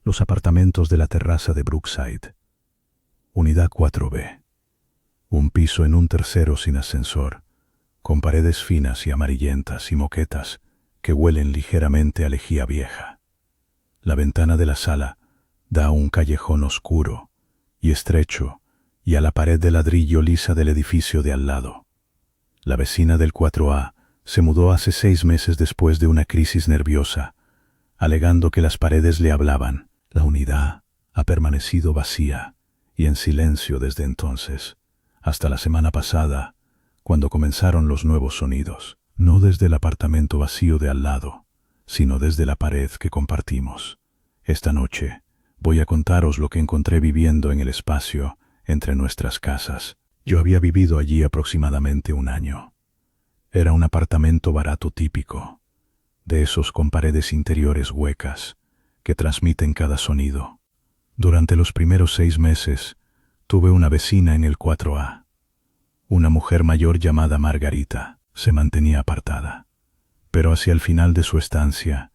Los apartamentos de la terraza de Brookside. Unidad 4B. Un piso en un tercero sin ascensor, con paredes finas y amarillentas y moquetas que huelen ligeramente a lejía vieja. La ventana de la sala da a un callejón oscuro y estrecho y a la pared de ladrillo lisa del edificio de al lado. La vecina del 4A se mudó hace 6 meses después de una crisis nerviosa, alegando que las paredes le hablaban. La unidad ha permanecido vacía y en silencio desde entonces, hasta la semana pasada, cuando comenzaron los nuevos sonidos, no desde el apartamento vacío de al lado, sino desde la pared que compartimos. Esta noche voy a contaros lo que encontré viviendo en el espacio entre nuestras casas. Yo había vivido allí aproximadamente 1 año. Era un apartamento barato típico, de esos con paredes interiores huecas, que transmiten cada sonido. Durante los primeros 6 meses, tuve una vecina en el 4A. Una mujer mayor llamada Margarita. Se mantenía apartada. Pero hacia el final de su estancia,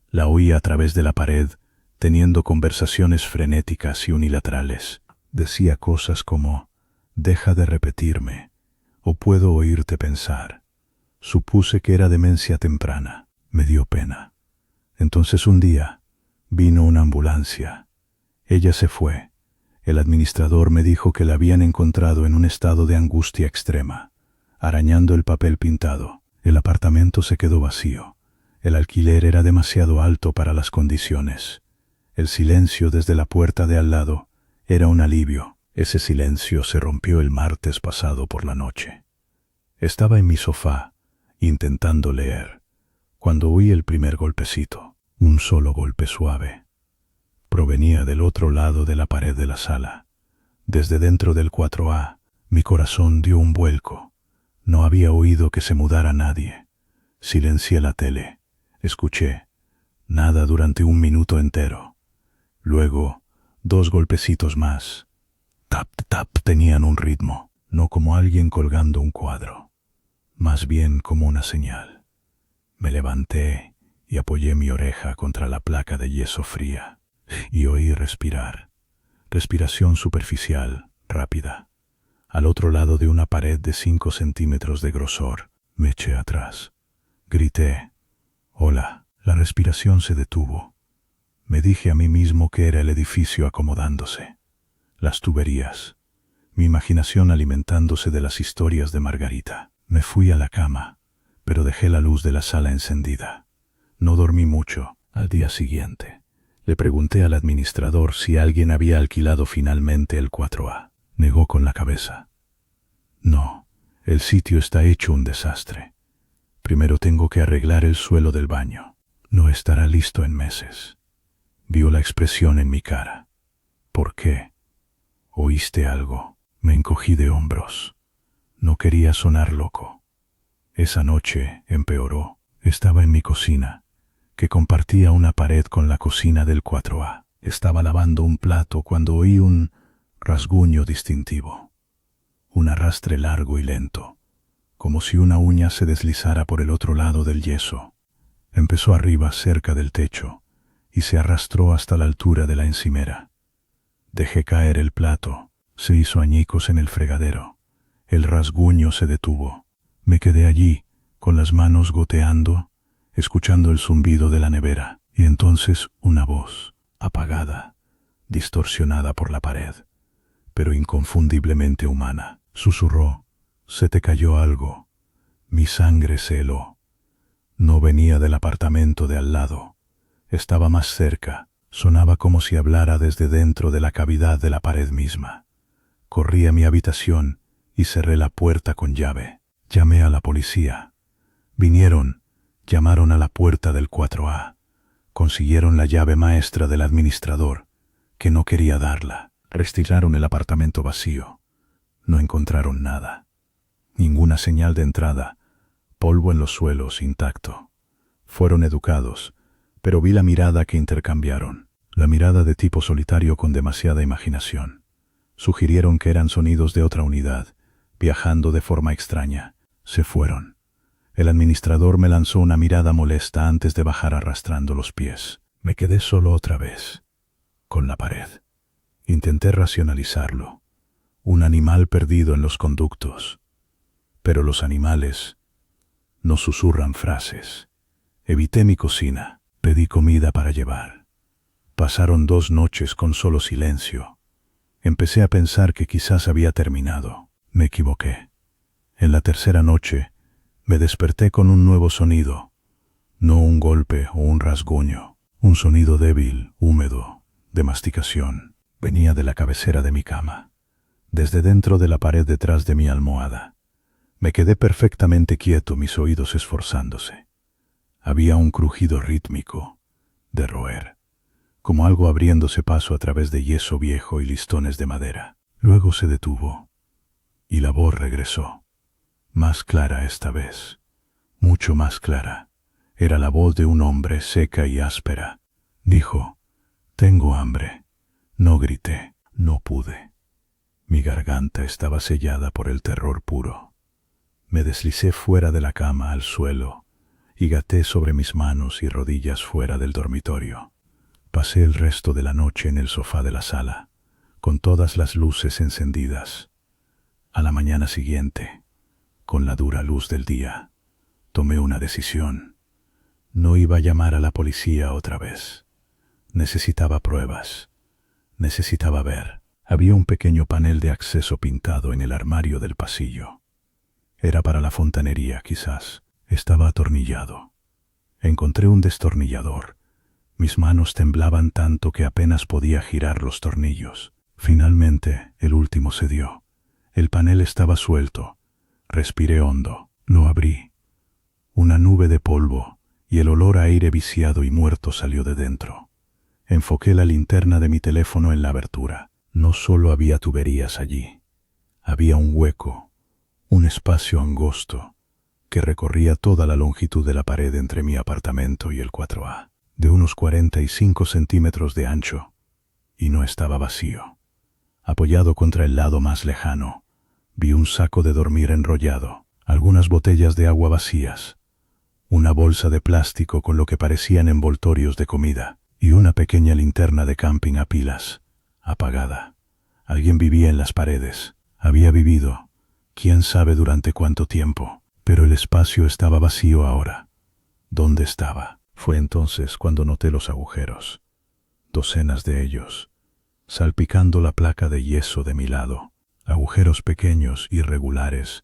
la oía a través de la pared, teniendo conversaciones frenéticas y unilaterales. Decía cosas como: «Deja de repetirme», o «Puedo oírte pensar». Supuse que era demencia temprana. Me dio pena. Entonces un día, vino una ambulancia. Ella se fue. El administrador me dijo que la habían encontrado en un estado de angustia extrema, arañando el papel pintado. El apartamento se quedó vacío. El alquiler era demasiado alto para las condiciones. El silencio desde la puerta de al lado era un alivio. Ese silencio se rompió el martes pasado por la noche. Estaba en mi sofá, intentando leer, cuando oí el primer golpecito. Un solo golpe suave. Provenía del otro lado de la pared de la sala. Desde dentro del 4A, mi corazón dio un vuelco. No había oído que se mudara nadie. Silencié la tele. Escuché. Nada durante 1 minuto entero. Luego, 2 golpecitos más. Tap, tap, tenían un ritmo, no como alguien colgando un cuadro, más bien como una señal. Me levanté y apoyé mi oreja contra la placa de yeso fría y oí respirar. Respiración superficial, rápida. Al otro lado de una pared de 5 centímetros de grosor, me eché atrás. Grité: «Hola». La respiración se detuvo. Me dije a mí mismo que era el edificio acomodándose. Las tuberías. Mi imaginación alimentándose de las historias de Margarita. Me fui a la cama, pero dejé la luz de la sala encendida. No dormí mucho. Al día siguiente, le pregunté al administrador si alguien había alquilado finalmente el 4A. Negó con la cabeza. «No, el sitio está hecho un desastre. Primero tengo que arreglar el suelo del baño. No estará listo en meses». Vio la expresión en mi cara. «¿Por qué? ¿Oíste algo?» Me encogí de hombros. No quería sonar loco. Esa noche empeoró. Estaba en mi cocina, que compartía una pared con la cocina del 4A. Estaba lavando un plato cuando oí un rasguño distintivo. Un arrastre largo y lento, como si una uña se deslizara por el otro lado del yeso. Empezó arriba, cerca del techo, y se arrastró hasta la altura de la encimera. Dejé caer el plato. Se hizo añicos en el fregadero. El rasguño se detuvo. Me quedé allí, con las manos goteando, escuchando el zumbido de la nevera. Y entonces una voz, apagada, distorsionada por la pared, pero inconfundiblemente humana, susurró: «Se te cayó algo». Mi sangre se heló. No venía del apartamento de al lado. Estaba más cerca. Sonaba como si hablara desde dentro de la cavidad de la pared misma. Corrí a mi habitación y cerré la puerta con llave. Llamé a la policía. Vinieron, llamaron a la puerta del 4A. Consiguieron la llave maestra del administrador, que no quería darla. Rastrearon el apartamento vacío. No encontraron nada. Ninguna señal de entrada. Polvo en los suelos, intacto. Fueron educados, pero vi la mirada que intercambiaron. La mirada de tipo solitario con demasiada imaginación. Sugirieron que eran sonidos de otra unidad, viajando de forma extraña. Se fueron. El administrador me lanzó una mirada molesta antes de bajar arrastrando los pies. Me quedé solo otra vez. con la pared. Intenté racionalizarlo. Un animal perdido en los conductos. Pero los animales no susurran frases. Evité mi cocina. Pedí comida para llevar. Pasaron 2 noches con solo silencio. Empecé a pensar que quizás había terminado. Me equivoqué. En la tercera noche, me desperté con un nuevo sonido. No un golpe o un rasguño. Un sonido débil, húmedo, de masticación. Venía de la cabecera de mi cama, desde dentro de la pared detrás de mi almohada. Me quedé perfectamente quieto, mis oídos esforzándose. Había un crujido rítmico, de roer, como algo abriéndose paso a través de yeso viejo y listones de madera. Luego se detuvo, y la voz regresó, más clara esta vez, mucho más clara. Era la voz de un hombre seca y áspera. Dijo: «Tengo hambre». No grité, no pude. Mi garganta estaba sellada por el terror puro. Me deslicé fuera de la cama al suelo y gateé sobre mis manos y rodillas fuera del dormitorio. Pasé el resto de la noche en el sofá de la sala, con todas las luces encendidas. A la mañana siguiente, con la dura luz del día, tomé una decisión. No iba a llamar a la policía otra vez. Necesitaba pruebas. Necesitaba ver. Había un pequeño panel de acceso pintado en el armario del pasillo. Era para la fontanería, quizás. Estaba atornillado. Encontré un destornillador. Mis manos temblaban tanto que apenas podía girar los tornillos. Finalmente, el último se dio. El panel estaba suelto. Respiré hondo. Lo abrí. Una nube de polvo y el olor a aire viciado y muerto salió de dentro. Enfoqué la linterna de mi teléfono en la abertura. No solo había tuberías allí. Había un hueco, un espacio angosto, que recorría toda la longitud de la pared entre mi apartamento y el 4A, de unos 45 centímetros de ancho, y no estaba vacío. Apoyado contra el lado más lejano, vi un saco de dormir enrollado, algunas botellas de agua vacías, una bolsa de plástico con lo que parecían envoltorios de comida, y una pequeña linterna de camping a pilas, apagada. Alguien vivía en las paredes. Había vivido, quién sabe durante cuánto tiempo, pero el espacio estaba vacío ahora. ¿Dónde estaba? Fue entonces cuando noté los agujeros, docenas de ellos, salpicando la placa de yeso de mi lado, agujeros pequeños, irregulares,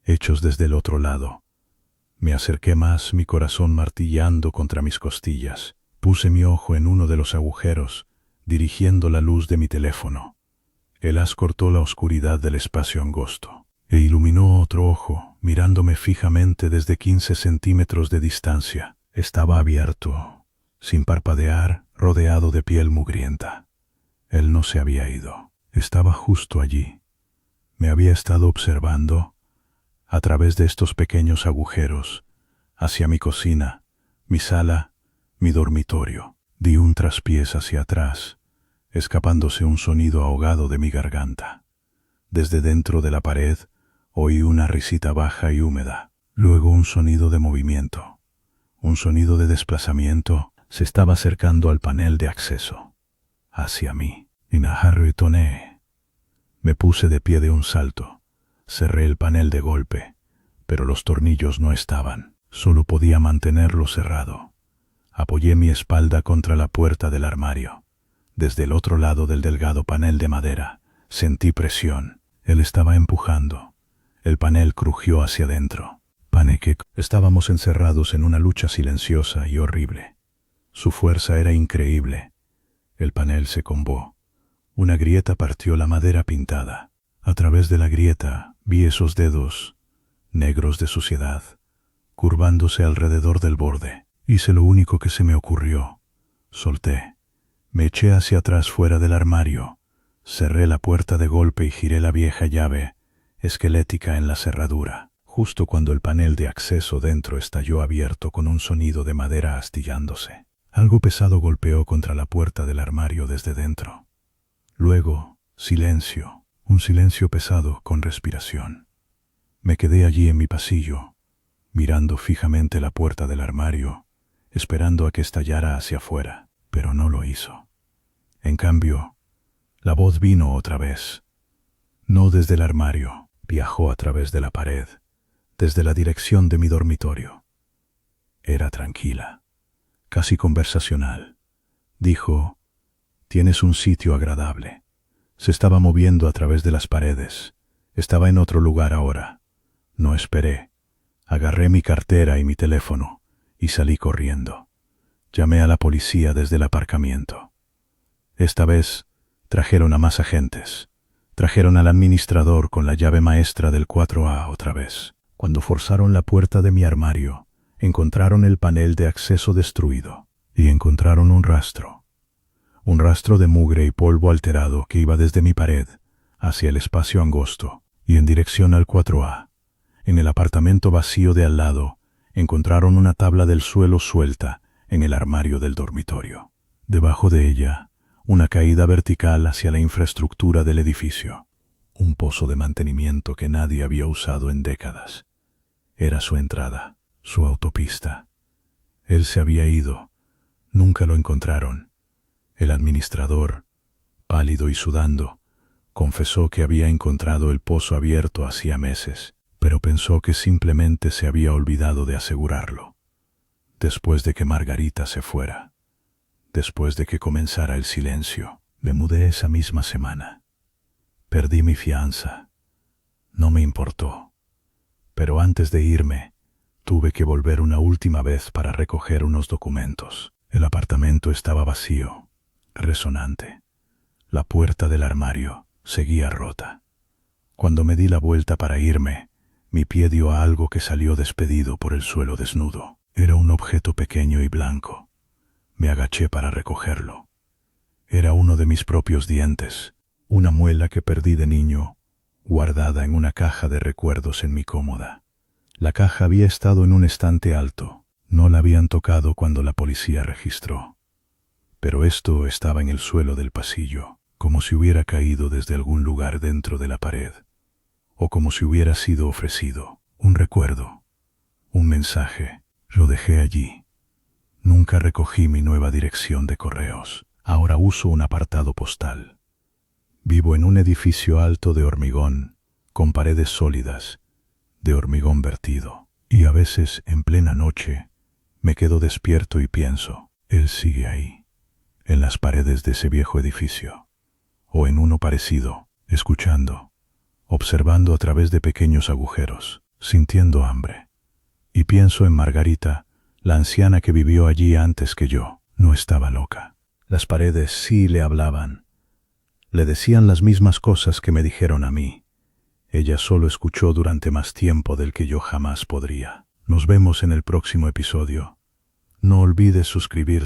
hechos desde el otro lado. Me acerqué más, mi corazón martillando contra mis costillas. Puse mi ojo en uno de los agujeros, dirigiendo la luz de mi teléfono. El haz cortó la oscuridad del espacio angosto e iluminó otro ojo, mirándome fijamente desde 15 centímetros de distancia. Estaba abierto, sin parpadear, rodeado de piel mugrienta. Él no se había ido. Estaba justo allí. Me había estado observando a través de estos pequeños agujeros, hacia mi cocina, mi sala, mi dormitorio. Di un traspiés hacia atrás, escapándose un sonido ahogado de mi garganta. Desde dentro de la pared oí una risita baja y húmeda. Luego un sonido de movimiento. Un sonido de desplazamiento. Se estaba acercando al panel de acceso. Hacia mí. Inaharritoné. Me puse de pie de un salto. Cerré el panel de golpe, pero los tornillos no estaban. Solo podía mantenerlo cerrado. Apoyé mi espalda contra la puerta del armario. Desde el otro lado del delgado panel de madera, sentí presión. Él estaba empujando. El panel crujió hacia adentro. Paniqué. Estábamos encerrados en una lucha silenciosa y horrible. Su fuerza era increíble. El panel se combó. Una grieta partió la madera pintada. A través de la grieta vi esos dedos, negros de suciedad, curvándose alrededor del borde. Hice lo único que se me ocurrió. Solté. Me eché hacia atrás fuera del armario. Cerré la puerta de golpe y giré la vieja llave, esquelética en la cerradura, justo cuando el panel de acceso dentro estalló abierto con un sonido de madera astillándose. Algo pesado golpeó contra la puerta del armario desde dentro. Luego, silencio, un silencio pesado con respiración. Me quedé allí en mi pasillo, mirando fijamente la puerta del armario, esperando a que estallara hacia afuera, pero no lo hizo. En cambio, la voz vino otra vez. No desde el armario, viajó a través de la pared, desde la dirección de mi dormitorio. Era tranquila, casi conversacional. Dijo: «Tienes un sitio agradable». Se estaba moviendo a través de las paredes. Estaba en otro lugar ahora. No esperé. Agarré mi cartera y mi teléfono y salí corriendo. Llamé a la policía desde el aparcamiento. Esta vez trajeron a más agentes. Trajeron al administrador con la llave maestra del 4A otra vez. Cuando forzaron la puerta de mi armario, encontraron el panel de acceso destruido y encontraron un rastro de mugre y polvo alterado que iba desde mi pared hacia el espacio angosto y en dirección al 4A. En el apartamento vacío de al lado, encontraron una tabla del suelo suelta en el armario del dormitorio. Debajo de ella, una caída vertical hacia la infraestructura del edificio. Un pozo de mantenimiento que nadie había usado en décadas. Era su entrada, su autopista. Él se había ido. Nunca lo encontraron. El administrador, pálido y sudando, confesó que había encontrado el pozo abierto hacía meses, pero pensó que simplemente se había olvidado de asegurarlo. Después de que Margarita se fuera, después de que comenzara el silencio, me mudé esa misma semana. Perdí mi fianza. No me importó. Pero antes de irme, tuve que volver una última vez para recoger unos documentos. El apartamento estaba vacío, resonante. La puerta del armario seguía rota. Cuando me di la vuelta para irme, mi pie dio a algo que salió despedido por el suelo desnudo. Era un objeto pequeño y blanco. Me agaché para recogerlo. Era uno de mis propios dientes, una muela que perdí de niño, guardada en una caja de recuerdos en mi cómoda. La caja había estado en un estante alto. No la habían tocado cuando la policía registró. Pero esto estaba en el suelo del pasillo, como si hubiera caído desde algún lugar dentro de la pared, o como si hubiera sido ofrecido, un recuerdo, un mensaje. Lo dejé allí. Nunca recogí mi nueva dirección de correos. Ahora uso un apartado postal. Vivo en un edificio alto de hormigón, con paredes sólidas, de hormigón vertido. Y a veces, en plena noche, me quedo despierto y pienso: él sigue ahí, en las paredes de ese viejo edificio, o en uno parecido, escuchando, observando a través de pequeños agujeros, sintiendo hambre. Y pienso en Margarita, la anciana que vivió allí antes que yo. No estaba loca. Las paredes sí le hablaban. Le decían las mismas cosas que me dijeron a mí. Ella solo escuchó durante más tiempo del que yo jamás podría. Nos vemos en el próximo episodio. No olvides suscribirte.